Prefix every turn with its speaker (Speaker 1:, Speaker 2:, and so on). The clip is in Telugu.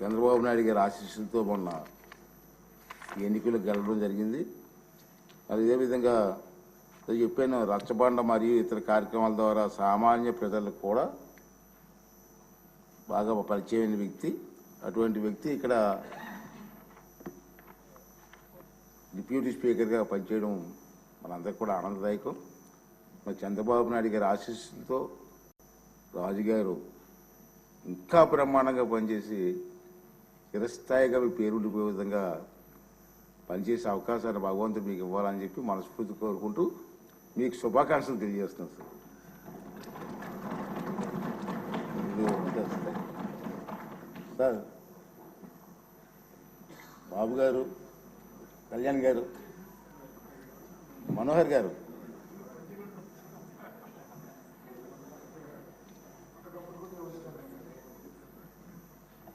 Speaker 1: చంద్రబాబు నాయుడు గారి ఆశీస్సులతో మొన్న ఎన్నికలు గెలవడం జరిగింది. అదేవిధంగా చెప్పాను, రచ్చబండ మరియు ఇతర కార్యక్రమాల ద్వారా సామాన్య ప్రజలకు కూడా బాగా పరిచయమైన వ్యక్తి. అటువంటి వ్యక్తి ఇక్కడ డిప్యూటీ స్పీకర్గా పనిచేయడం మనందరికీ కూడా ఆనందదాయకం. మరి చంద్రబాబు నాయుడు గారి ఆశీస్సులతో రాజుగారు ఇంకా బ్రహ్మాండంగా పనిచేసి చిరస్థాయిగా మీ పేరు ఉండిపోయే విధంగా పనిచేసే అవకాశాన్ని భగవంతుడు మీకు ఇవ్వాలని చెప్పి మనస్ఫూర్తి కోరుకుంటూ మీకు శుభాకాంక్షలు తెలియజేస్తున్నాను సార్. బాబు గారు, కళ్యాణ్ గారు, మనోహర్ గారు,